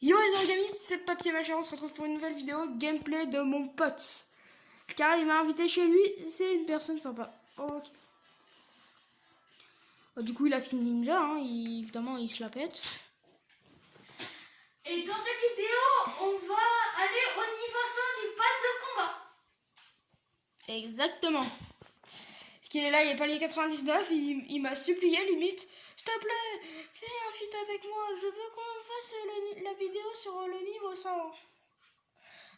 Yo les origami, c'est Papier Machin, on se retrouve pour une nouvelle vidéo gameplay de mon pote. Car il m'a invité chez lui, c'est une personne sympa. Ok. Du coup il a skin ninja, hein, évidemment il se la pète. Et dans cette vidéo, on va aller au niveau 100 du pass de combat. Exactement. Parce qu'il est là, il est pas les 99, il m'a supplié limite. S'il te plaît, fais un feat avec moi, je veux qu'on fasse la vidéo sur le niveau 100.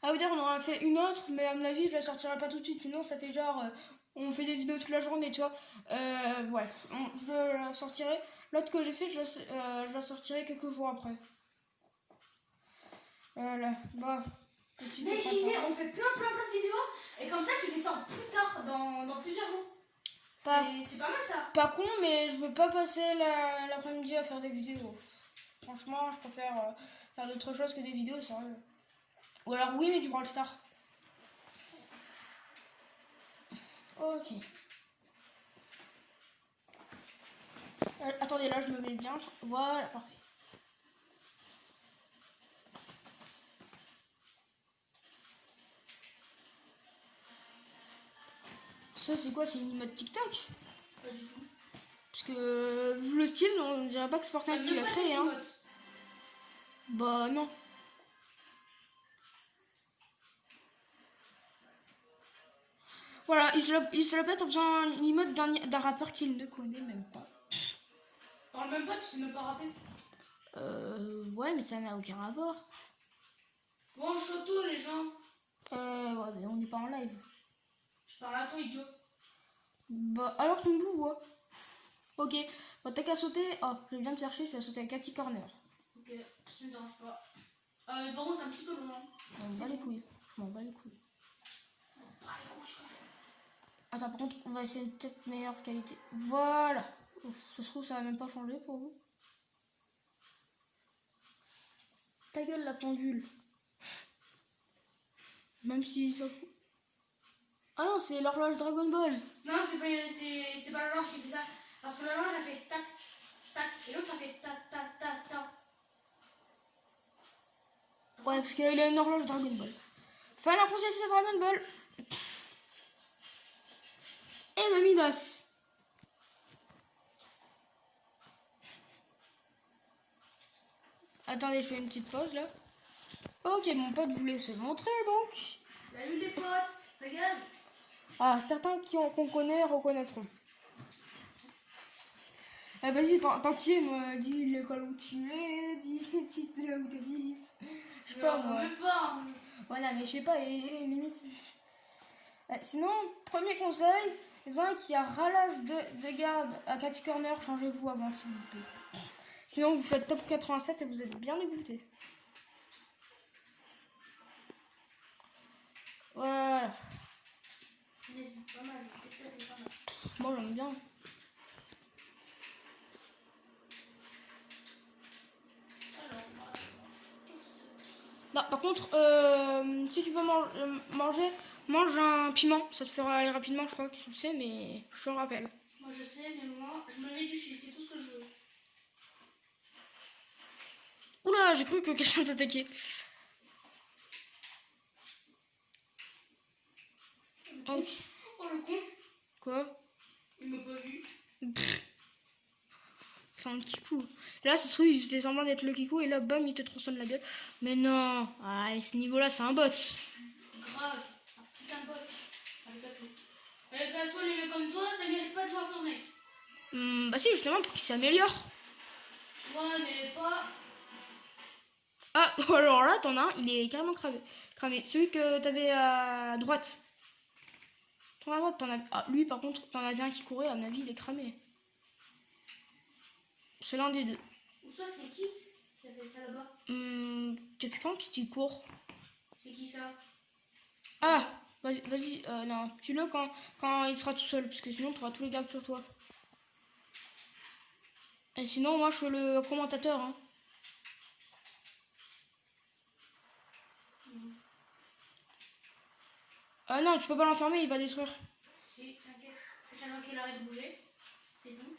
Ah oui, d'ailleurs, on en a fait une autre, mais à mon avis, je la sortirai pas tout de suite. Sinon, ça fait genre, on fait des vidéos toute la journée, tu vois. Bref, je la sortirai. L'autre que j'ai fait, je la sortirai quelques jours après. Voilà, bah. Mais j'ai idée, on fait plein de vidéos et comme ça tu les sors plus tard, dans plusieurs jours. C'est pas mal ça. Pas con, mais je veux pas passer l'après-midi à faire des vidéos. Franchement, je préfère faire d'autres choses que des vidéos, sérieux. Ou alors, oui, mais du Brawl Star. Ok. Attendez, là, je me mets bien. Voilà, parfait. Ça, c'est quoi? C'est une mode TikTok? Pas du tout. Parce que, vu le style, on dirait pas que c'est Fortnite qui l'a créé, hein. Bah, non. Voilà, il se la pète en faisant une emote d'un rappeur qu'il ne connaît même pas. Parle même pas, tu sais même pas rapper. Ouais, mais ça n'a aucun rapport. Bon, Choto les gens. Ouais, mais on n'est pas en live. Je parle à toi, idiot. Bah, alors ton bout, ouais. Ok, bah, t'as qu'à sauter. Oh, je viens de faire chier, je vais sauter à Cathy Corner. Ok, ça me dérange pas. Mais par contre, c'est un petit peu loin. Je m'en bats les couilles. Je m'en bats les couilles. Attends, par contre, on va essayer une peut-être meilleure qualité. Voilà. Ouf, ça se trouve, ça va même pas changer pour vous. Ta gueule, la pendule. Même si ça... Ah non, c'est l'horloge Dragon Ball. Non, c'est pas l'orange qui fait ça. Parce que l'orange, elle fait tac, tac. Et l'autre, elle fait tac, tac, tac, tac. Ouais, parce qu'il a une horloge Dragon Ball. Final Princess Dragon Ball. Et de Midas. Attendez, je fais une petite pause là. Ok, mon pote voulait se montrer donc. Salut les potes, ça gaze. Ah, certains qu'on connaît reconnaîtront. Ah, vas-y, tant que tu es, moi, dis l'école où tu es, dis là où t'habites. Je sais pas, moi. Même pas. Voilà, mais je sais pas, et limite. Sinon, premier conseil, les gens qui a ralasse de garde à Cathy Corner, changez-vous avant s'il vous plaît. Sinon, vous faites top 87 et vous êtes bien dégoûté. Voilà. Pas mal, Moi, j'aime bien. Non, par contre, si tu peux manger, mange un piment. Ça te fera aller rapidement, je crois que tu le sais, mais je te le rappelle. Moi je sais, mais moi je me mets du shield, c'est tout ce que je veux. Oula, j'ai cru que quelqu'un t'attaquait. Oh. Oh le con. Quoi? Il m'a pas vu. C'est un kikou. Là, ça se trouve, il faisait semblant d'être le kikou et là, bam, il te tronçonne la gueule. Mais non, ah, ce niveau-là, c'est un bot. Grave, c'est un putain de bot. Allez, casse-toi. Allez, casse-toi, les mecs comme toi, ça mérite pas de jouer à Fortnite. Bah si, justement, pour qu'il s'améliore. Ouais, mais pas. Ah, alors là, t'en as un, il est carrément cramé. Celui que t'avais à droite. Ton à droite, t'en as... Ah, lui, par contre, t'en avais un qui courait, à mon avis, il est cramé. C'est l'un des deux. Ou soit c'est Kit qui a fait ça là-bas. Depuis quand qu'il court? C'est qui ça? Ah, vas-y, non, tue-le quand il sera tout seul, parce que sinon, tu auras tous les gardes sur toi. Et sinon, moi, je suis le commentateur, hein. Ah non, tu peux pas l'enfermer, il va détruire. Si, t'inquiète. J'attends qu'il arrête de bouger. C'est tout.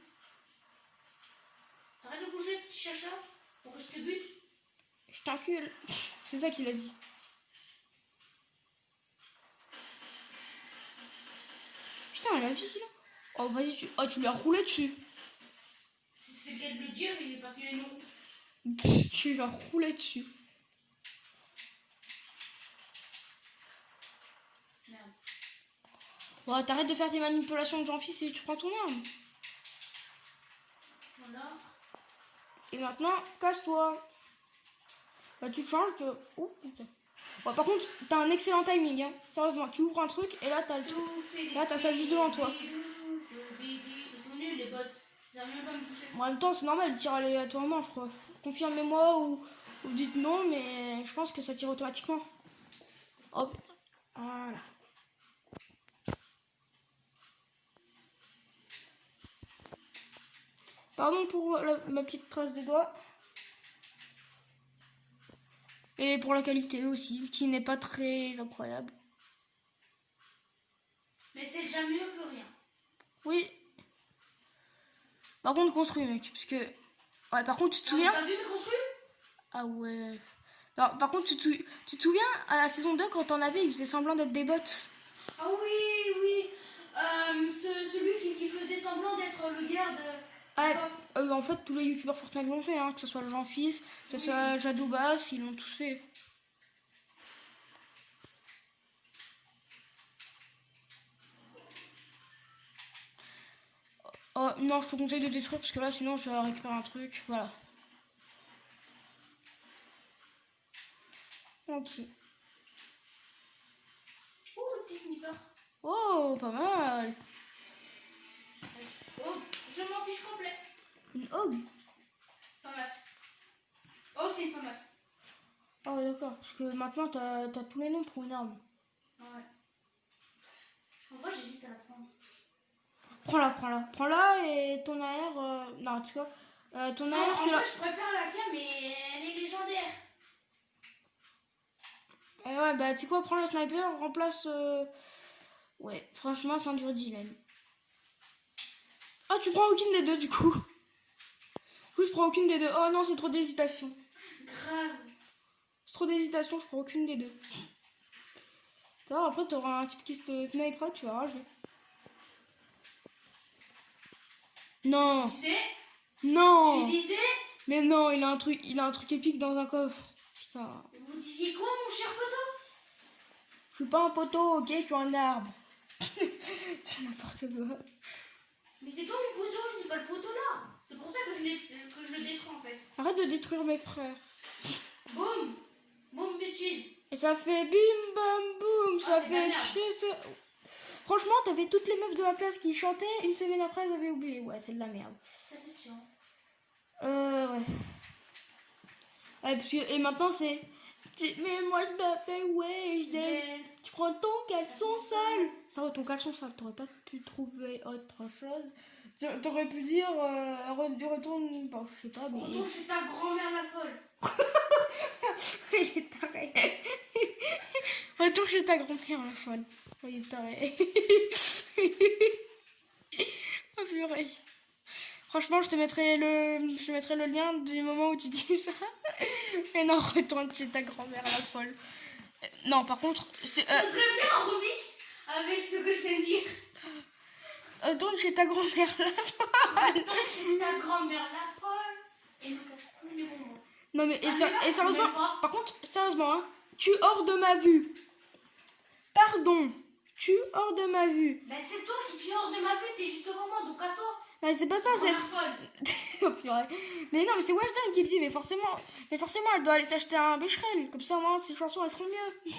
T'arrêtes de bouger, petit chacha, pour que je te bute. Je t'encule. C'est ça qu'il a dit. Putain, la vie là. Oh, vas-y, tu lui as roulé dessus. C'est le cas de le dire, parce qu'il est non. Tu lui as roulé dessus. Merde. Bon, t'arrêtes de faire tes manipulations de Jean-Fils et tu prends ton arme. Voilà. Et maintenant, casse-toi. Bah, tu te changes que. Oh putain. Bon, par contre, t'as un excellent timing, hein. Sérieusement, tu ouvres un truc et là, t'as le truc. Là, t'as ça juste devant toi. Ils sont nuls, les bots. Ils n'arrivent même pas à me toucher. En même temps, c'est normal, il tire aléatoirement, je crois. Confirmez-moi ou dites non, mais je pense que ça tire automatiquement. Hop. Voilà. Pardon pour ma petite trace de doigt. Et pour la qualité aussi, qui n'est pas très incroyable. Mais c'est déjà mieux que rien. Oui. Par contre, construis, mec. Parce que. Ouais, par contre, tu te souviens. T'as vu mes construits? Ah ouais. Alors, par contre, tu te souviens, à la saison 2, quand on avait, ils faisaient semblant d'être des bots. Ah oui, oui. Celui qui faisait semblant d'être le garde. Ouais, en fait, tous les youtubeurs Fortnite l'ont fait, hein, que ce soit le Jean-Fils, que ce soit Jadobas, ils l'ont tous fait. Oh non, je te conseille de détruire parce que là, sinon, tu vas récupérer un truc. Voilà. Ok. Oh, le petit sniper. Oh, pas mal. Oh, je m'en fiche complet. Une hog. Famas. Oh, c'est une famas. Ah ouais, d'accord. Parce que maintenant, t'as tous les noms pour une arme. Ouais. En vrai, j'hésite à la prendre. Prends-la. Prends-la et ton AR... Non, tu sais quoi ton AR, En tu l'as... fait, je préfère la cam, mais elle est légendaire. Ouais, bah, tu sais quoi, prends le sniper, remplace... Ouais, franchement, c'est un dur dilemme. Ah, tu prends aucune des deux, du coup. Du coup, je prends aucune des deux. Oh non, c'est trop d'hésitation. Grave. C'est trop d'hésitation, je prends aucune des deux. Tu vois, après, t'auras un type qui se snipera, tu vas rager. Non. Tu disais? Non. Tu disais? Mais non, il a un truc épique dans un coffre. Putain. Vous disiez quoi, mon cher poteau? Je suis pas un poteau, ok, je suis un arbre. C'est n'importe quoi. Mais c'est toi mon poteau, c'est pas le poteau là. C'est pour ça que je le détruis en fait. Arrête de détruire mes frères. Boum. Boum, bitches. Et ça fait bim bam boum, ça c'est de la fait merde. chier ça. Franchement, t'avais toutes les meufs de la classe qui chantaient, une semaine après elles avaient oublié. Ouais, c'est de la merde. Ça c'est sûr. Ouais. Ouais, parce que, et maintenant c'est... Mais moi je m'appelle Weshden. Tu prends ton caleçon sale. Ça va, ton caleçon sale, t'aurais pas pu trouver autre chose. T'aurais pu dire retourne, bon, je sais pas, mais... Retourne chez ta grand-mère la folle. Il est taré. Retourne chez ta grand-mère la folle. Il est taré. Oh purée. Franchement, je te mettrai le lien du moment où tu dis ça. Mais non, retourne chez ta grand-mère la folle. Non, par contre... Ça serait bien un remix avec ce que je viens de dire. Retourne chez ta grand-mère la folle. Retourne chez ta grand-mère la folle. Et me casse tous les bonbons. Non mais, Ah, mais et sérieusement, même pas. par contre, sérieusement, hein, tu hors de ma vue. Pardon, tu hors de ma vue. Ben c'est toi qui es hors de ma vue, t'es juste devant moi, donc casse-toi. Non, c'est pas ça, c'est... Grand-mère folle. Oh, purée. Mais non, mais c'est Weshden qui le dit, mais forcément, elle doit aller s'acheter un Becherel. Comme ça, au moins, ses chansons, elles seront mieux.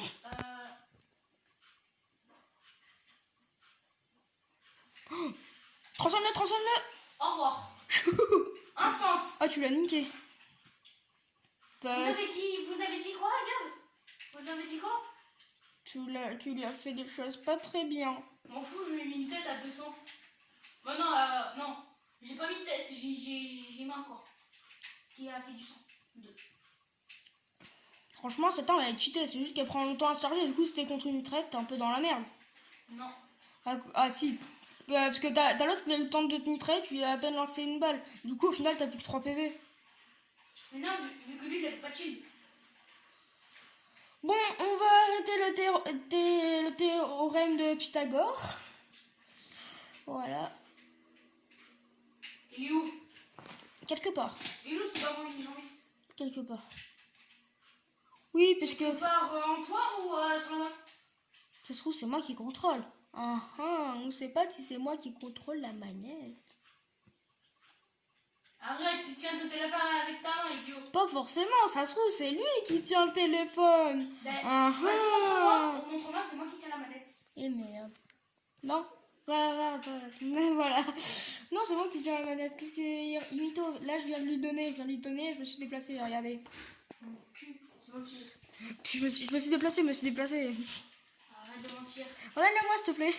Transforme-le. Au revoir. Instant. Ah, tu l'as niqué. Vous avez dit quoi, regarde? Vous avez dit quoi? Tu lui as fait des choses pas très bien. M'en fous, je lui ai mis une tête à 200. Bah non, non. J'ai pas mis de tête, j'ai mis un corps. Qui a fait du sang. 2. Franchement, cette arme, elle est cheatée. C'est juste qu'elle prend longtemps à se charger. Du coup, si t'es contre une traite, t'es un peu dans la merde. Non. Ah si. Parce que t'as l'autre qui a eu le temps de te nitrer, tu lui as à peine lancé une balle. Du coup, au final, t'as plus que 3 PV. Mais non, vu que lui, il avait pas de shield. noté le théorème de Pythagore. Voilà. Il est où? Quelque part. Il est où ce ballon unijambiste? Quelque part. Oui, parce que Quelque part en toi ou sur la main? ça se trouve, c'est moi qui contrôle. On sait pas si c'est moi qui contrôle la manette. Arrête, tu tiens ton téléphone avec ta main, idiot. Pas forcément, ça se trouve, c'est lui qui tient le téléphone. Ben, vas-y, montre-moi. Montre-moi, c'est moi qui tiens la manette. Et merde. Non. Mais voilà. Non, c'est moi qui tiens la manette. Qu'est-ce que... Imito, là, je viens de lui donner, je me suis déplacé, regardez. Mon cul, c'est moi qui... Je me suis déplacé. Arrête de mentir. Regarde-le-moi, s'il te plaît.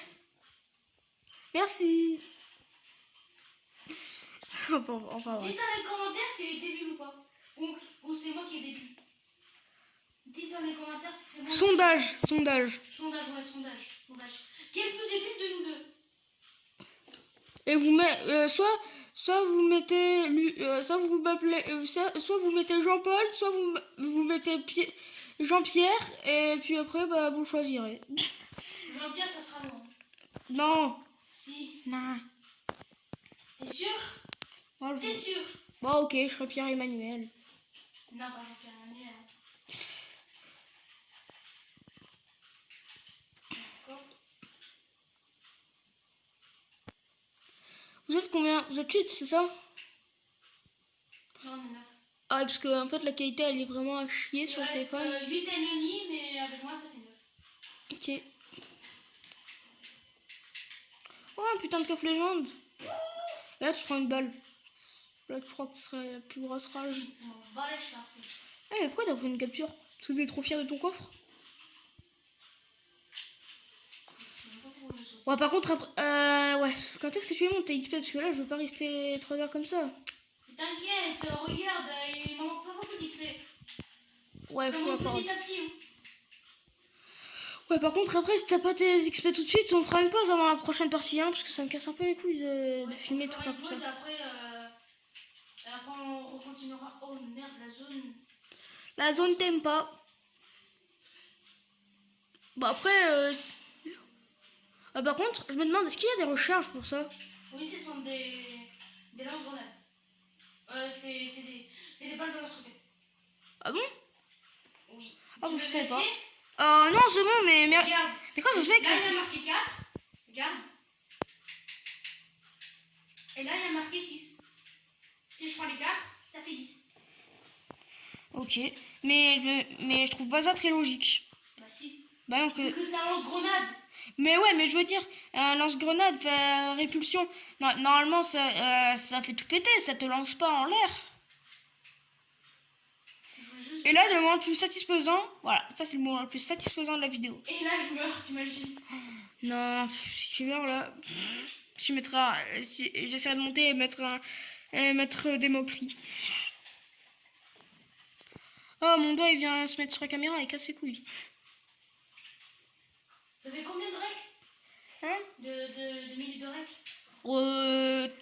Merci. Enfin, ouais. Dis dans les commentaires s'il est débile ou pas. Ou c'est moi qui est débile. Dis dans les commentaires si c'est moi. Sondage. Sondage, ouais, sondage. Qui est le plus débile de nous deux? Et vous mettez... soit vous mettez... soit vous m'appelez... soit vous mettez Jean-Paul, soit vous mettez Jean-Pierre. Et puis après, bah, vous choisirez. Jean-Pierre, ça sera loin. Non. Si. Non. T'es sûr? Moi, T'es sûr? Bon, ok, je serai Pierre-Emmanuel. Non, pas Jean-Pierre Emmanuel. Vous êtes combien? Vous êtes 8, c'est ça? Non, on est 9. Ah, parce que en fait, la qualité, elle est vraiment à chier sur le Il reste téléphone. 8 ennemis, mais avec moi, ça fait 9. Ok. Oh, un putain de coffre légende. Et là, tu prends une balle. Là, je crois que ce serait la plus grosse rage. Bon, allez, je fais un sketch. Ah, mais pourquoi t'as pris une capture? Parce que t'es trop fier de ton coffre? Je sais même pas pourquoi je saute. Ouais, par contre, après, ouais. Quand est-ce que tu veux monter XP? Parce que là, je veux pas rester 3 heures comme ça. T'inquiète, regarde, il m'en manque pas beaucoup d'XP. Ouais, Ça je suis monte d'accord. petit à petit. Ouais, par contre, après, si t'as pas tes XP tout de suite, on fera une pause avant la prochaine partie, hein, parce que ça me casse un peu les couilles de Ouais, filmer on tout fera un une peu pause, ça. après on recontinuera. Oh merde, la zone. La zone t'aime pas. Bon, après, par contre, je me demande, est-ce qu'il y a des recharges pour ça? Oui, ce sont des lance-grenades. C'est des balles de lance-roquettes. Ah bon? Oui. Ah, Tu bon, veux je sais pas. vérifier? Non, c'est bon, mais Regarde. mais quand ça se fait que Là, ça... il y a marqué 4. Regarde. Et là, il y a marqué 6. Si je prends les 4, ça fait 10. Ok, mais je trouve pas ça très logique. Bah si. Bah non, Vu que ça lance-grenade. Mais ouais, mais je veux dire, un lance-grenade fait répulsion. Normalement, ça fait tout péter, ça te lance pas en l'air. Je veux juste... Et là, le moment le plus satisfaisant, voilà, ça c'est le moment le plus satisfaisant de la vidéo. Et là, je meurs, t'imagines? Non, si tu meurs là, tu mettras, j'essaierai de monter et mettre des moqueries. Oh, mon doigt il vient se mettre sur la caméra et casse ses couilles. Ça fait combien de rec? Hein? De minutes de rec?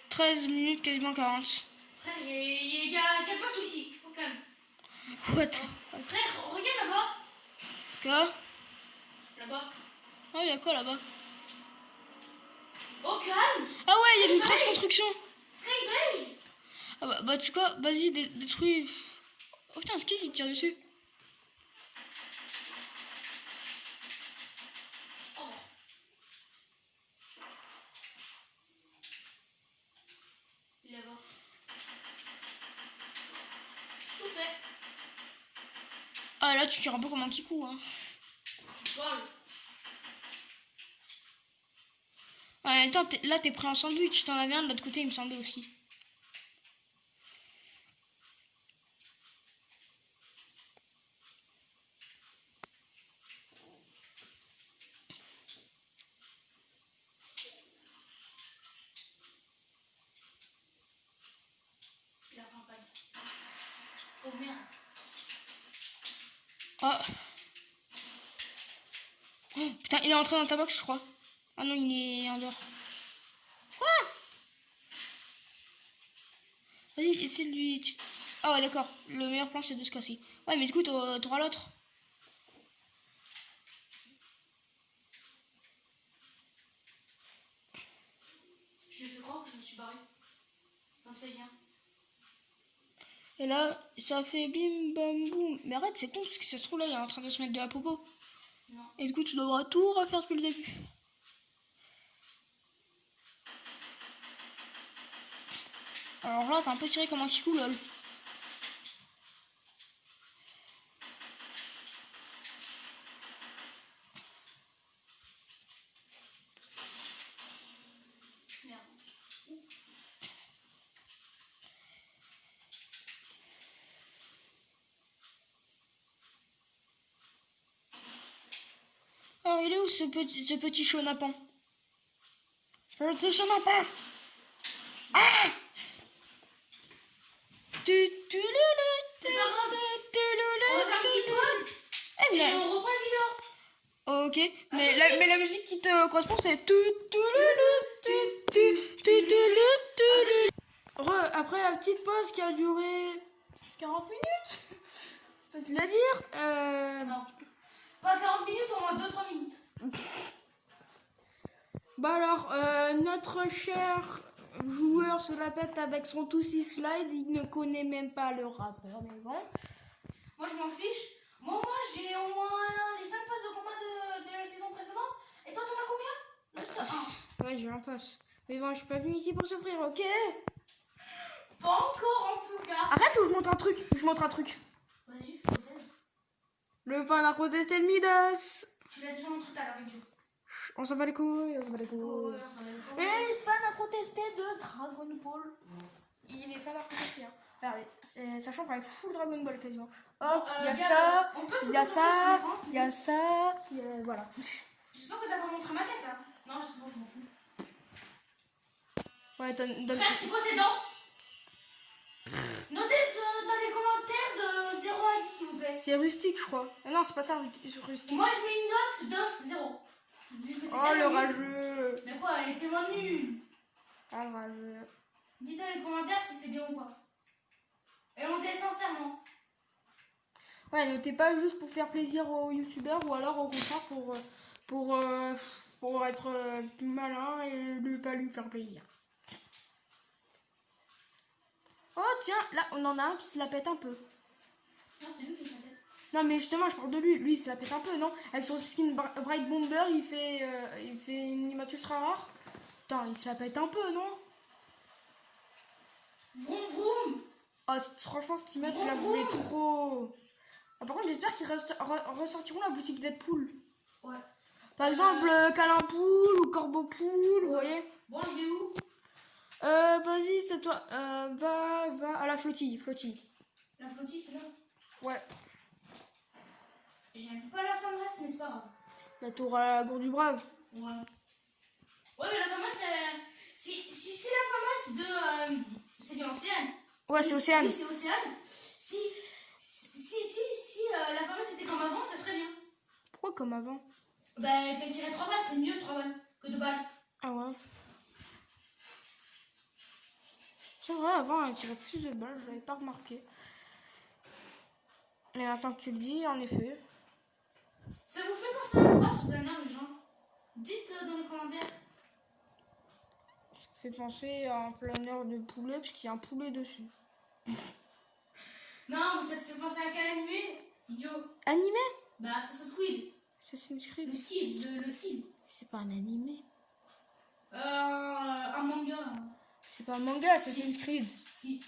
13 minutes, quasiment 40. Frère, il y a 4 bateaux ici, au calme. What? Frère, regarde là-bas. Quoi? Là-bas. Ah, il y a quoi là-bas? Au calme. Ah ouais, il y a une Skybase. grosse construction. Skybase. Ah bah tu sais quoi, vas-y, détruis. Oh putain, c'est qui tire dessus? Oh. Là-bas. Coupé. Ah là, tu tires un peu comme un kikou, hein. Je parle. En même temps, là, t'es pris un sandwich. T'en avais un de l'autre côté, il me semblait aussi. Il a pas de... Oh merde. Ah. Oh, putain, il est entré dans ta box, je crois. Ah non, il est en dehors. Quoi? Vas-y, essaie de lui... Ah ouais, d'accord. Le meilleur plan, c'est de se casser. Ouais, mais du coup, t'auras l'autre. Donc c'est bien. Et là, ça fait bim bam boum. Mais arrête, c'est con parce que ça se trouve là, il est en train de se mettre de la popo. Non. Et du coup, tu devras tout refaire depuis le début. Alors là, t'as un peu tiré comme un chicou, lol. Merde. Alors, il est où ce petit chenapan? Petit chenapan! Ah! C'est pas grave. On va faire une petite pause Eh et mais... on reprend la vidéo. Ok, mais la musique qui te correspond c'est... Après la petite pause qui a duré 40 minutes, faut-il la dire Non. Pas 40 minutes, au moins 2-3 minutes. Bah alors, notre cher joueur se la pète avec son Tootsie Slide, il ne connaît même pas le rappeur, mais bon. Moi je m'en fiche. Moi j'ai au moins les 5 passes de combat de la saison précédente. Et toi t'en as combien? Juste un. Ouais, j'ai un passe. Mais bon, je suis pas venu ici pour souffrir, ok? Pas encore en tout cas. Arrête ou je montre un truc? Je montre un truc. Vas-y, fais le test. Le fan a protesté de Midas. Tu l'as déjà montré tout à l'heure, vidéo. On s'en bat les couilles, on s'en bat les couilles. Et les fans a protesté de Dragon Ball. Il est fan à protester. Hein. Regardez, sachant qu'on est full Dragon Ball quasiment. Hop, il y a ça, il y a ça, il y a ça, voilà. J'espère que t'as pas montré ma tête là. Non, c'est bon, je m'en fous. Ouais, donne. Frère, c'est quoi ces danses? Notez dans les commentaires de 0 à 10 s'il vous plaît. C'est rustique, je crois. Ah non, c'est pas ça, rustique. Moi je mets une note de 0. Vu que c'est Oh, le tellement nul. rageux. Mais quoi, elle est tellement nulle. Ah, le rageux. Dites dans les commentaires si c'est bien ou pas. Et on dit sincèrement. Ouais, notez pas juste pour faire plaisir aux youtubeurs ou alors au contraire pour être malin et ne pas lui faire plaisir. Oh tiens, là on en a un qui se la pète un peu. Non, c'est lui qui se la tête. Non mais justement je parle de lui, lui il se la pète un peu, non? Avec son skin Bright Bomber il fait une image ultra rare. Putain, il se la pète un peu, non? Vroom vroom. Oh, franchement cette image je la voulais trop. Ah, par contre j'espère qu'ils ressortiront la boutique Deadpool. Ouais. Par exemple Câlin Poule ou Corbeau Poule, vous voyez? Bon, je vais où? Vas-y, c'est toi. Va à la flottille. La flottille, c'est là. Ouais. J'aime pas la famasse, mais c'est pas grave. Bah, t'auras la gourde du brave. Ouais. Ouais, mais la famasse, si c'est la famasse de. C'est bien Océane. Ouais, c'est Océane. Oui, c'est Océane. Si la famasse était comme avant, ça serait bien. Pourquoi comme avant? Bah, qu'elle tirait 3 balles, c'est mieux 3 balles que 2 balles. Ah ouais. C'est vrai, avant elle tirait plus de balles, je l'avais pas remarqué. Mais attends que tu le dis, en effet. Ça vous fait penser à quoi ce planeur, les gens? Dites dans les commentaires. Ça fait penser à un planeur de poulet parce qu'il y a un poulet dessus. Non, mais ça te fait penser à quel animé? Idiot. Animé? Bah, Assassin's Creed. Assassin's Creed. Le style, le style. C'est pas un animé. Un manga. C'est pas un manga, Assassin's Creed. Si.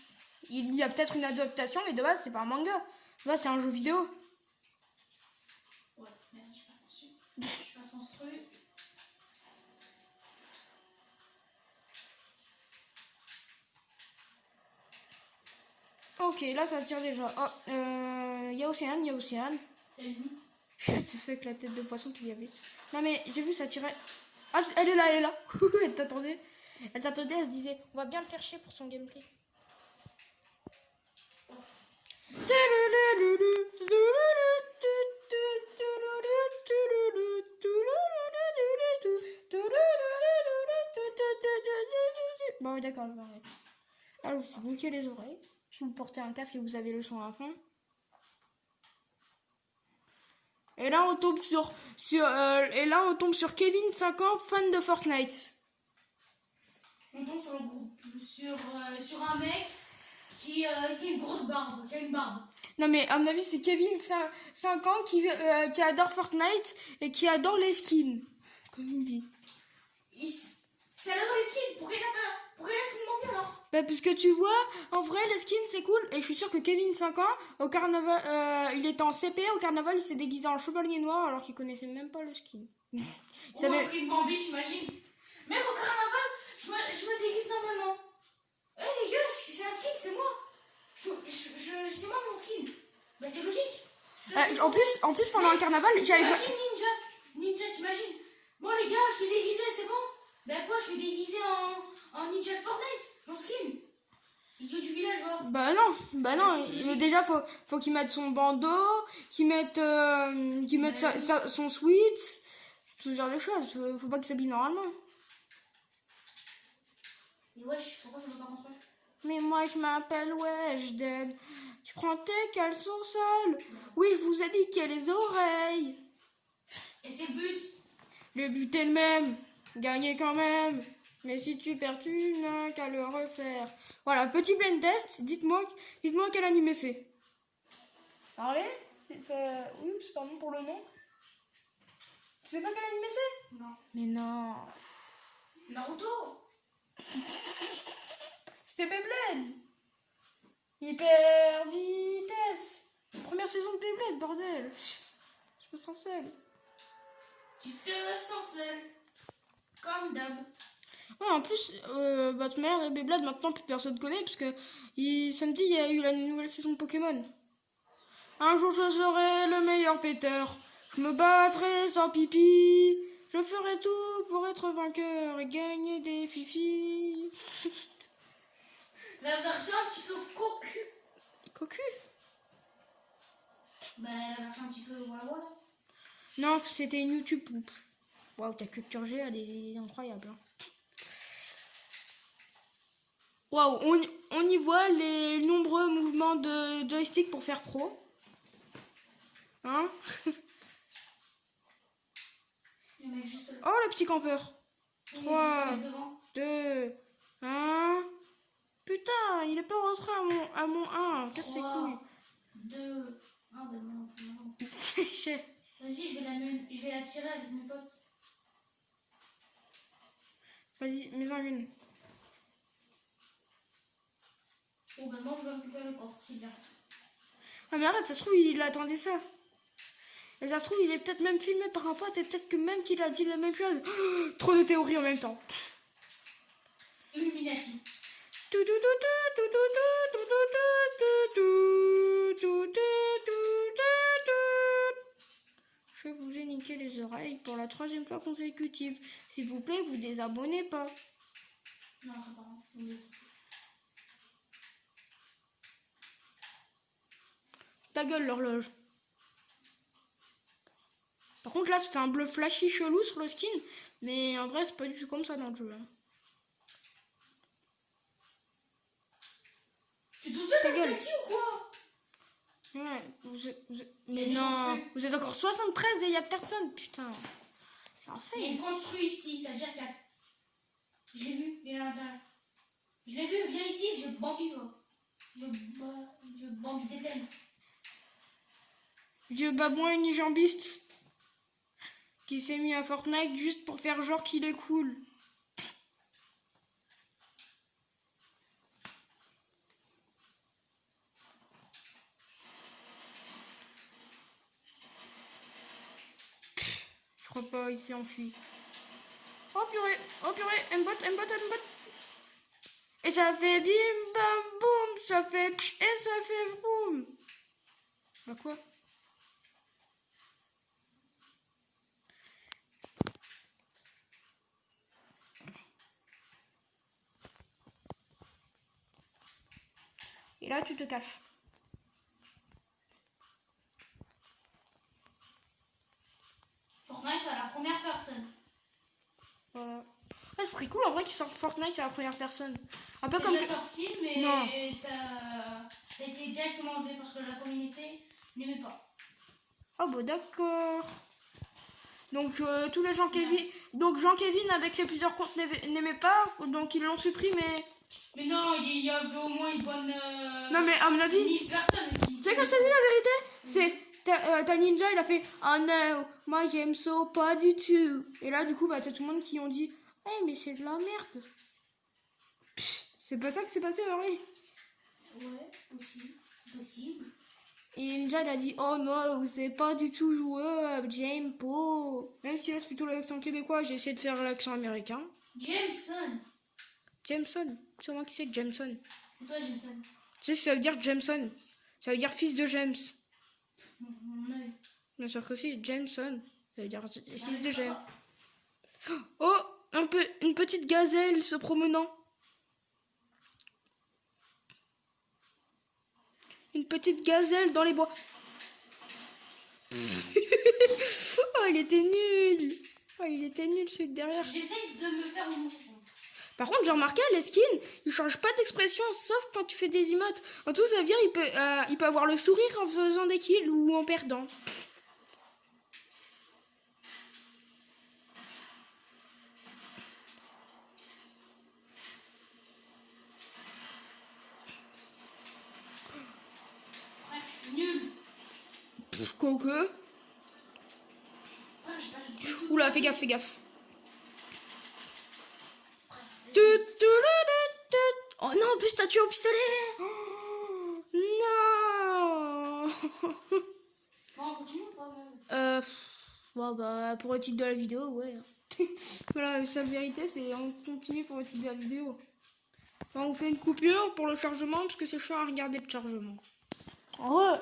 Il y a peut-être une adaptation, mais de base, c'est pas un manga. De base, c'est un jeu vidéo. Ouais, merde, je suis pas dessus. Je suis pas monstrueux. Ok, là, ça tire déjà. Oh, y a Océane. T'as vu? C'est fait avec la tête de poisson qu'il y avait. Non, mais j'ai vu, ça tirait. Ah, elle est là. Elle t'attendait. Elle se disait, on va bien le faire chier pour son gameplay. Bon, oui, d'accord, je vais arrêter. Alors, vous niquez les oreilles. Si vous portez un casque et vous avez le son à fond. Et là, on tombe sur Kevin 50, fan de Fortnite. On tombe sur le groupe, sur un mec qui a une grosse barbe, qui a une barbe. Non mais à mon avis c'est Kevin 5 ans qui adore Fortnite et qui adore les skins. Comme il dit. C'est là dans les skins, pourquoi il a skin manqué alors? Bah parce que tu vois, en vrai les skins c'est cool. Et je suis sûre que Kevin 5 ans, au carnaval, il était en CP, au carnaval il s'est déguisé en chevalier noir alors qu'il connaissait même pas le skin. Ou un skin Bambi j'imagine. Même au carnaval, je me déguise normalement. Eh les gars, si c'est un skin, c'est moi. C'est moi mon skin. Bah c'est logique. En plus pendant le carnaval, j'avais... T'imagines Ninja, t'imagines? Bon les gars, je suis déguisé, c'est bon? Bah quoi, je suis déguisé en Ninja de Fortnite, mon skin. Idiot du village, va. Bah non, mais déjà faut qu'il mette son bandeau, qu'il mette son sweat, tout ce genre de choses. Faut pas qu'il s'habille normalement. Mais wesh, pourquoi ça veut pas construire? Mais moi je m'appelle Weshden. Tu prends tes caleçons seuls. Oui, je vous ai dit qu'il y a les oreilles. Et c'est le but. Le but est le même, gagner quand même. Mais si tu perds, tu n'as qu'à le refaire. Voilà, petit blind test. Dites-moi quel animé c'est. Parlez. Oui, c'est pardon pour le nom. Tu sais pas quel animé c'est? Non. Mais non. Naruto. C'était Beyblade. Hyper vitesse. Première saison de Beyblade, bordel. Je me sens seule. Tu te sens seul. Comme d'hab. Ouais, en plus, Batman et Beyblade, maintenant plus personne connaît, parce que samedi, il y a eu la nouvelle saison de Pokémon. Un jour, je serai le meilleur péteur. Je me battrai sans pipi. Je ferai tout pour être vainqueur et gagner des fifis. La version un petit peu cocu. Cocu? Bah, la version un petit peu voilà. Non, c'était une YouTube poupe. Waouh, ta culture G, elle est incroyable. Hein. Waouh, on y voit les nombreux mouvements de joystick pour faire pro. Hein? Le mec juste là. Oh, le petit campeur. 3, 2, 1. Putain, il est pas rentré à mon 1. Casse ses couilles. 2, 1, ben non. Chef. Vas-y, je vais la tirer avec mes potes. Vas-y, mets-en une. Bon, ben non, je vais récupérer le coffre, c'est bien. Ah, mais arrête, ça se trouve, il attendait ça. Et ça se trouve, il est peut-être même filmé par un pote et peut-être que même qu'il a dit la même chose. Trop de théories en même temps. Illuminati. Je vous ai niqué les oreilles pour la 3e fois consécutive. S'il vous plaît, vous désabonnez pas. Non, c'est pas grave. Ta gueule, l'horloge. Par contre, là, ça fait un bleu flashy chelou sur le skin. Mais en vrai, c'est pas du tout comme ça dans le jeu. Hein. Je suis 12 de perspective ou quoi? Ouais, mais non, vous êtes encore 73 et y a personne, putain. C'est un fait. Il y a une construit ici, ça veut dire qu'il y a... Je l'ai vu, il est à l'intérieur. Je l'ai vu, viens ici, je Bambi, quoi. Je Bambi des plaines. Vieux babouin unijambiste qui s'est mis à Fortnite juste pour faire genre qu'il est cool. Je crois pas, il s'est enfui. Oh purée, M-bot. Et ça fait bim bam boum, ça fait pch et ça fait vroom. Bah quoi? Et là tu te caches. Fortnite à la première personne. Voilà. Ouais, ce serait cool en vrai qu'ils sortent Fortnite à la première personne. Un peu C'est comme... déjà sorti, mais non. Ça a été directement enlevé parce que la communauté n'aimait pas. Oh bah d'accord. Donc tous les gens Kevin, donc Jean Kevin avec ses plusieurs comptes n'aimait pas, donc ils l'ont supprimé. Mais non, il y avait au moins une bonne. Non mais à mon avis, 1000 personnes qui. tu sais quand je te dis la vérité, c'est ta ninja il a fait oh non, moi j'aime ça pas du tout. Et là du coup bah t'as tout le monde qui ont dit mais c'est de la merde. Pff, c'est pas ça que c'est passé Marie. Ouais, aussi, c'est possible. Et Ninja il a dit oh non c'est pas du tout jouable, j'aime pas. Même si là c'est plutôt l'accent québécois, j'ai essayé de faire l'accent américain. Jameson. Jameson, c'est moi qui sais Jameson. C'est toi, Jameson. Tu sais ça veut dire Jameson, ça veut dire fils de James. Mon œil. Bien sûr que si, Jameson, ça veut dire fils de James. pas. Oh, une petite gazelle se promenant. Une petite gazelle dans les bois. Oh, il était nul. Oh, il était nul celui de derrière. J'essaye de me faire mon. Par contre, j'ai remarqué, les skins, ils changent pas d'expression, sauf quand tu fais des emotes. En tout, ça veut dire il peut avoir le sourire en faisant des kills ou en perdant. Frère, je suis nul. Quoique. Frère, je passe du tout. Oula, fais gaffe, fais gaffe. Frère, Oh non, en plus t'as tué au pistolet. Oh, non. bon, on continue ou pas Bon bah pour le titre de la vidéo, ouais. Voilà, la seule vérité c'est on continue pour le titre de la vidéo. Enfin, on fait une coupure pour le chargement parce que c'est chiant à regarder le chargement.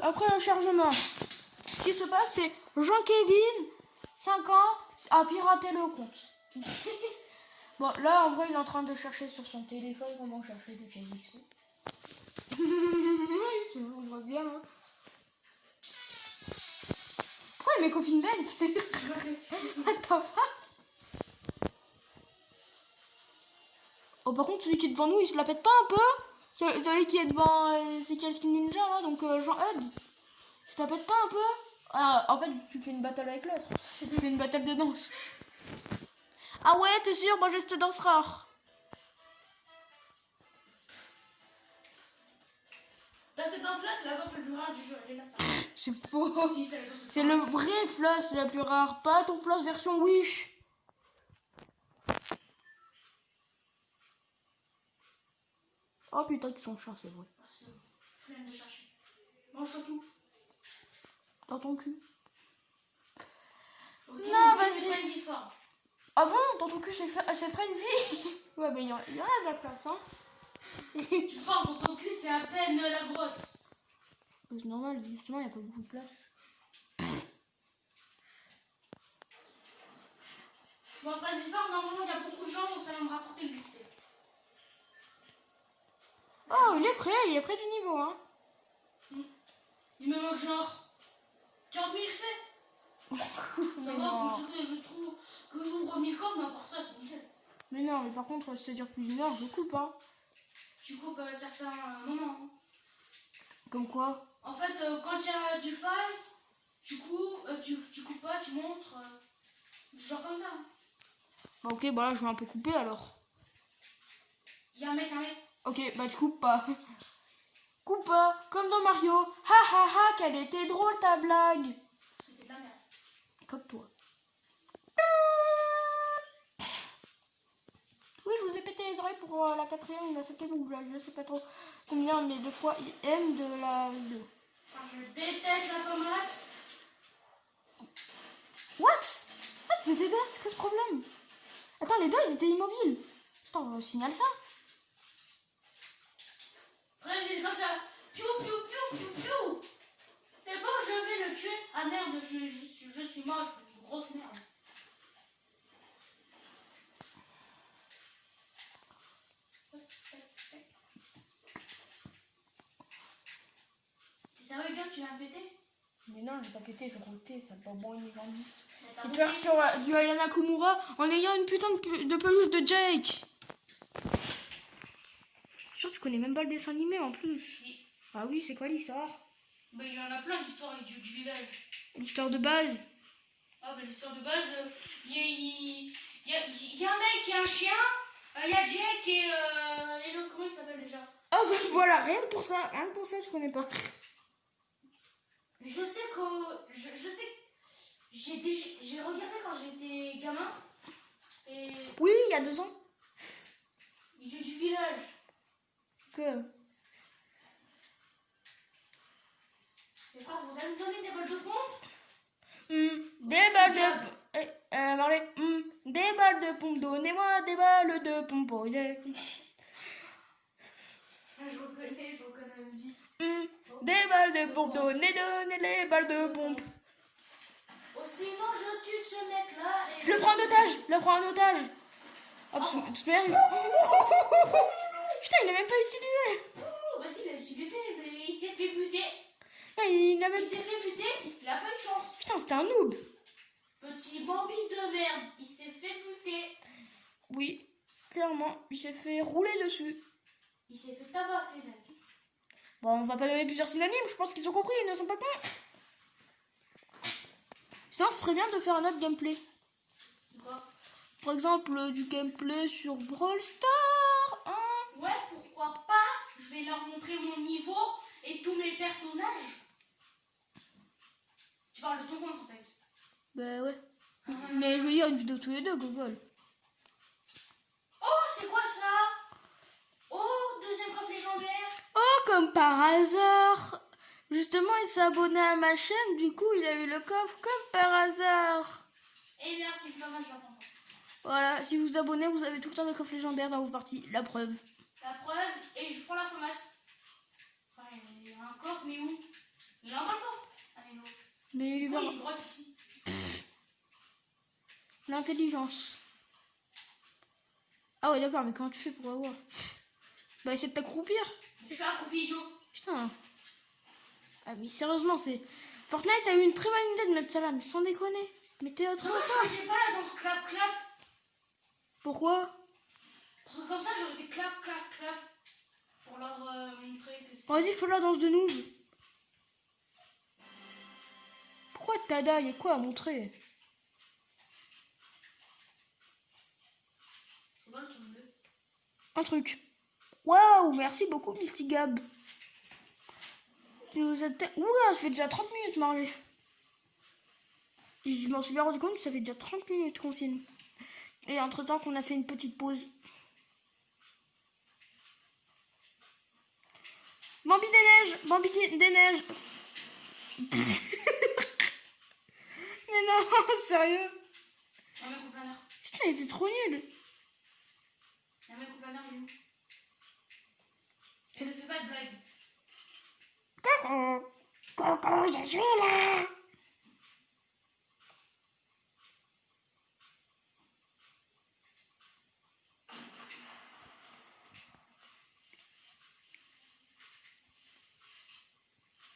Après le chargement, ce qui se passe c'est Jean-Kevin, 5 ans, a piraté le compte. Bon, là, en vrai, il est en train de chercher sur son téléphone comment chercher des pièces. Oui, on voit bien. Hein. Pourquoi il met Coffin Dance? Attends, oh, par contre, celui qui est devant nous, il se la pète pas un peu? Celui qui est devant, c'est quel skin ninja là? Donc Jean Hud. Il se la pète pas un peu? Ah, en fait, tu fais une battle avec l'autre. Tu fais une battle de danse. Ah ouais, t'es sûr? Moi, je te danse rare. Dans cette danse-là, c'est la danse la plus rare du jeu. Allez la faire. C'est faux. Si, c'est la danse C'est le vrai floss la plus rare, pas ton floss version Wish. Oh putain, tu sens chat, c'est vrai. Flemme de chercher. Mange tout. Dans ton cul. Okay, Non, vas-y. vas-y. C'est Frenzy fort. Ah bon, dans ton cul, c'est Frenzy. Ouais, mais il y en a de la place, hein. Tu parles dans ton cul, c'est à peine la grotte. C'est normal, justement, il n'y a pas beaucoup de place. Bon, Frenzy fort, normalement, il y a beaucoup de gens, donc ça va me rapporter le buffet. Oh, il est près du niveau, hein. Il me manque genre 40 000 faits. Ça va, faut que je trouve que j'ouvre 1000 codes, mais à part ça, c'est nickel. Mais non, mais par contre, si ça dure plus d'une heure, je coupe, hein. Tu coupes à certains moments. Hein. Comme quoi? En fait, quand il y a du fight, tu coupes, tu coupes pas, tu montres. Genre comme ça. Bah, ok, bah là, je vais un peu couper alors. Il y a un mec. Ok, bah tu coupes pas. Coupe pas, comme dans Mario. Ha ha ha, quelle était drôle ta blague. C'était de la merde. Comme toi. Oui, je vous ai pété les oreilles pour la 4e ou la 5e ou je sais pas trop combien, mais 2 fois M de la vidéo. Alors, je déteste la FAMAS. What? C'était deux, c'est quoi ce problème? Attends, les deux ils étaient immobiles. Attends, signale ça. Frère, j'ai comme ça. Piou, piou, piou, piou, piou. C'est bon, je vais le tuer. Ah merde, je suis mort, je suis une grosse merde. T'es sérieux, gars, tu l'as pété? Mais non, je vais pas péter, je vais roter, ça va bon, il est jambiste. T'as Et tu vas sur du Ayana Kumura en ayant une putain de peluche de Jake. Je suis sûr que tu connais même pas le dessin animé en plus. Si. Ah oui, c'est quoi l'histoire? Mais il y en a plein d'histoires avec du village. L'histoire de base. Ah, bah, l'histoire de base, il y a un mec et un chien. Il y a Jack et l'autre, comment il s'appelle déjà? Oh bah voilà, rien que pour ça, je connais pas. Je sais que. Je sais que j'ai regardé quand j'étais gamin. Et. Oui, il y a 2 ans. Il est du village. Que... Les frères, vous allez me donner des balles de pompe? Des balles de... Marley, des balles de pompe, donnez-moi des balles de pompe, oh yeah. Je reconnais la musique. Des balles de pompe, donnez les balles de pompe. Oh, sinon je tue ce mec-là. Et Je le prends en otage, Hop, toute manière, Putain, il l'a même pas utilisé. Bah si, il a utilisé, mais il s'est fait buter. Il s'est fait buter, il a pas eu de chance. Putain, c'était un noob. Petit Bambi de merde, il s'est fait buter. Oui, clairement, il s'est fait rouler dessus. Il s'est fait tabasser, mec. Bon, on va pas donner plusieurs synonymes, je pense qu'ils ont compris, ils ne sont pas cons. Sinon, ce serait bien de faire un autre gameplay. Quoi? Par exemple, du gameplay sur Brawl Stars, hein. Ouais, pourquoi pas? Je vais leur montrer mon niveau et tous mes personnages. Tu parles de ton compte, en fait. Bah ouais. Mais je veux dire une vidéo tous les deux, Google. Oh, c'est quoi ça? Oh, deuxième coffre légendaire. Oh, comme par hasard. Justement, il s'est abonné à ma chaîne, du coup, il a eu le coffre comme par hasard. Et merci, pas mal, je l'entends pas. Voilà, si vous vous abonnez, vous avez tout le temps des coffres légendaires dans vos parties. La preuve. La preuve, et je prends la FAMAS. Enfin, il y a un coffre, mais où? Il est en bas le coffre. Ah, mais non. Mais il Il va y a une grotte ici. l'intelligence. Ah ouais, d'accord, mais comment tu fais pour avoir? Bah, essaie de t'accroupir. Je suis accroupi, Joe. Putain. Ah, mais sérieusement, c'est... Fortnite a eu une très bonne idée de mettre ça là, mais sans déconner. Mettez autre Moi, chose. je sais pas la danse clap-clap. Pourquoi? Parce que comme ça, j'aurais fait clap-clap-clap. Pour leur montrer que c'est. Vas-y, faut la danse de nous. Pourquoi Tada? Y'a quoi à montrer? C'est quoi le truc bleu? Un truc. Waouh, merci beaucoup, Misty Gab. Tu nous as... Oula, ça fait déjà 30 minutes, Marley. Je m'en suis bien rendu compte, ça fait déjà 30 minutes qu'on filme. Et entre-temps qu'on a fait une petite pause. Bambi des neiges. Mais non, sérieux. Un mec au planeur. Putain, il était trop nul. Un mec au planeur, il est où? Et ne fais pas de blague. Coucou, je suis là.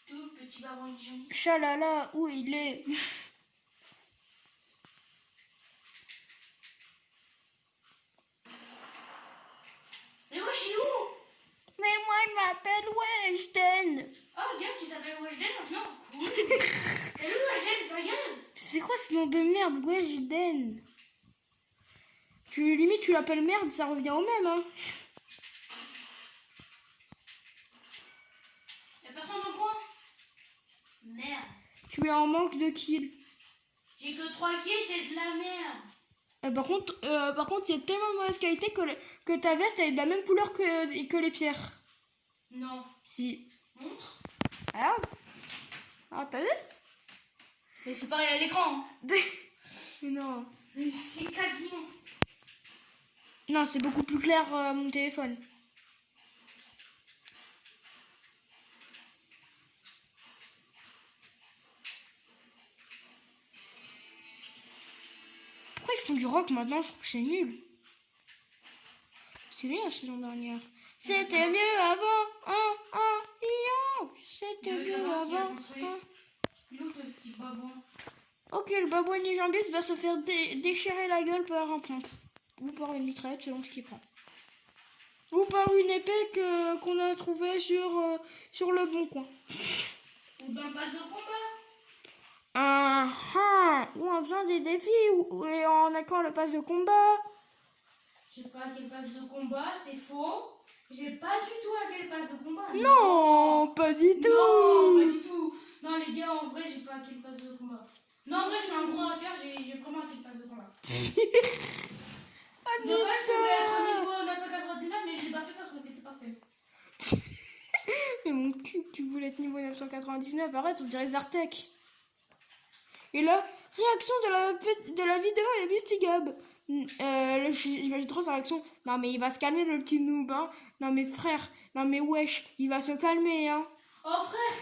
Tout petit baron hygiéniste. Chalala, où il est? Mais moi, je suis où? Mais moi, il m'appelle Weshden. Oh, regarde, tu t'appelles Weshden maintenant? Cool. Salut Weshden, feuilleuse. C'est quoi ce nom de merde, Weshden? Limite, tu l'appelles merde, ça revient au même, hein. Y'a personne dans le coin? Merde. Tu es en manque de kills. J'ai que 3 kills, c'est de la merde. Par contre, il y a tellement de mauvaise qualité que ta veste elle est de la même couleur que les pierres. Non. Si. Montre. Regarde. Ah, t'as vu? Mais c'est pareil à l'écran. Hein. Mais non. Mais c'est quasiment. Non, c'est beaucoup plus clair mon téléphone. Pourquoi ils font du rock maintenant? Je trouve que c'est nul. C'est mieux la saison dernière. C'était mieux avant. C'était mieux avant. L'autre petit babouin. Ok, le babouin nigambiste va se faire déchirer la gueule par un pompe. Ou par une mitraillette selon ce qu'il prend. Ou par une épée qu'on a trouvée sur le bon coin. Ou d'un pass de combat. Ou en faisant défis et en acquérant le pass de combat. J'ai pas quel passe de combat, c'est faux. J'ai pas du tout un quel passe de combat. Non, pas du tout. Non, pas du tout. Non, les gars, en vrai, j'ai pas quel passe de combat. Non, en vrai, je suis un gros hacker, j'ai vraiment quel passe de combat. Anita. Dommage, je devais être au niveau 999, mais je l'ai pas fait parce que c'était pas fait. Mais mon cul, tu voulais être niveau 999. Arrête, on dirait Zartek. Et là, réaction de la vidéo à la Mistigab. J'imagine trop sa réaction. Non mais il va se calmer le petit noob, hein. Non mais frère, non mais wesh, il va se calmer, hein. Oh frère,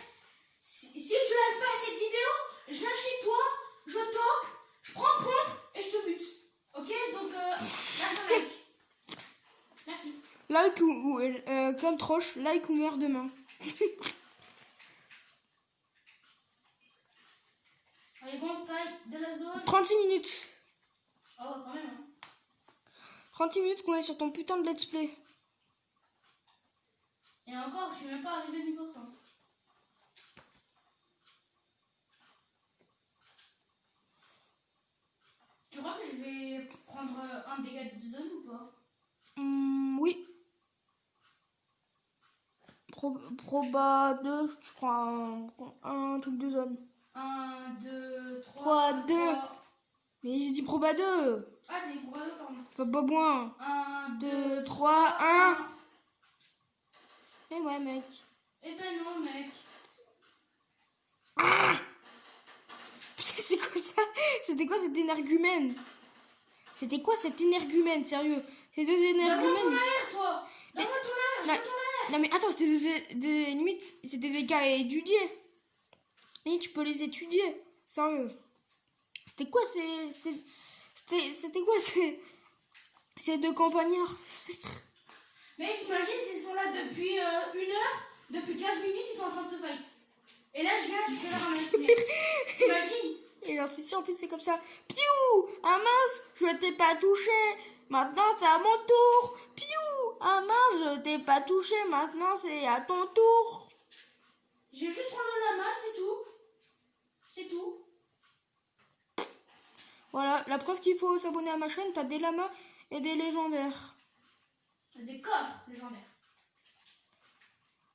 si tu lâches pas cette vidéo, je viens chez toi, je toque, je prends pompe et je te bute. Ok, donc lâche un like. Merci. Like ou comme Troche, like ou meurt demain. Allez, bon style de la zone. 36 minutes. Oh, quand même. Hein. 36 minutes qu'on est sur ton putain de let's play. Et encore, je suis même pas arrivé niveau 100. Tu crois que je vais prendre un dégât de zone ou pas? Oui. Proba 2, je crois, un truc de zone. 1, 2, 3, 3, 2. Mais j'ai dit proba 2. Ah, t'as dit proba 2, pardon. Pas moins. 1, 2, 3, 1. Eh ouais, mec. Eh ben non, mec. Ah putain, c'est quoi ça? C'était quoi cet énergumène? C'était quoi cet énergumène, sérieux? Ces deux Donne-moi ton énergumènes. air, toi. Donne-moi ton air, je veux ton air. Non mais attends, c'était des limites, c'était des cas à étudier. Et tu peux les étudier, sérieux. C'était quoi c'était quoi ces deux campagnards? Mec, t'imagines s'ils sont là depuis 1 heure, depuis 15 minutes, ils sont en train de se fight. Et là, je vais leur ramener. T'imagines? Et alors, si en plus c'est comme ça. Piou! Ah mince, je t'ai pas touché. Maintenant c'est à mon tour. Piou! Ah mince, je t'ai pas touché. Maintenant c'est à ton tour. Je vais juste prendre la masse, c'est tout. C'est tout. Voilà, la preuve qu'il faut s'abonner à ma chaîne, t'as des lamas et des légendaires. Des coffres légendaires.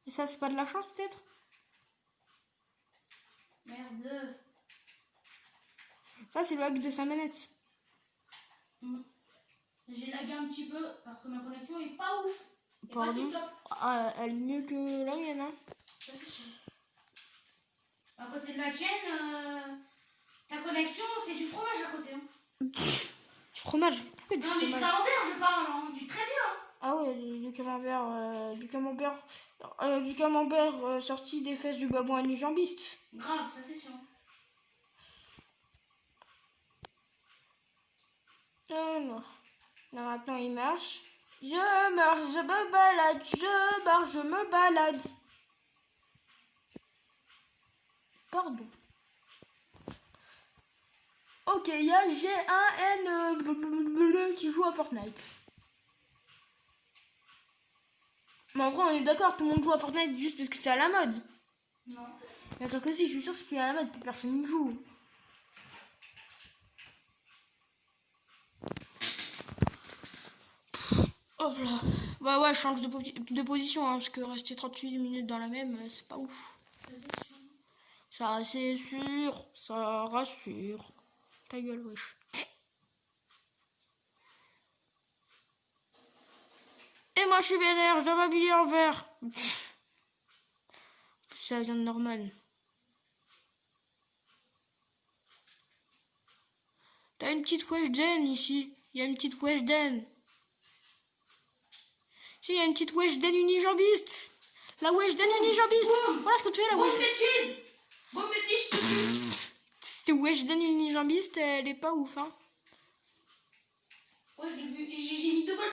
Et ça, c'est pas de la chance peut-être? Merde. Ça, c'est le hack de sa manette. J'ai lagué un petit peu parce que ma connexion est pas ouf. Et pas Pardon? tip-top. Ah, elle est mieux que la mienne, hein. Ça, c'est sûr. À côté de la tienne, ta connexion, c'est du fromage à côté. Hein. Du fromage? Pourquoi du Non, mais du fromage? camembert, je parle, hein. Du très bien. Ah ouais, du camembert sorti des fesses du babouin unijambiste. Grave, ça c'est sûr. Alors, là maintenant il marche. Je marche, je me balade, je marche, je me balade. Pardon. Ok, il y a G1N bleu qui joue à Fortnite. Mais en vrai, on est d'accord, tout le monde joue à Fortnite juste parce que c'est à la mode. Non. Bien sûr que si, je suis sûre que c'est plus à la mode, plus personne n'y joue. Hop là. Bah ouais, je change de position, hein, parce que rester 38 minutes dans la même, c'est pas ouf. Ça c'est sûr. Ça, c'est sûr, ça rassure. Ta gueule, wesh. Et moi, je suis vénère, je dois m'habiller en vert. Ça vient de Norman. T'as une petite Weshden ici. Il y a une petite Weshden. Si, il y a une petite Weshden unijambiste. La Weshden unijambiste. Voilà ce que tu fais, la Bonne Weshden. bêtise. Bonne bêtise, je te tue. Cette Weshden unijambiste, elle est pas ouf, hein. Ouais, j'ai mis 2 balles.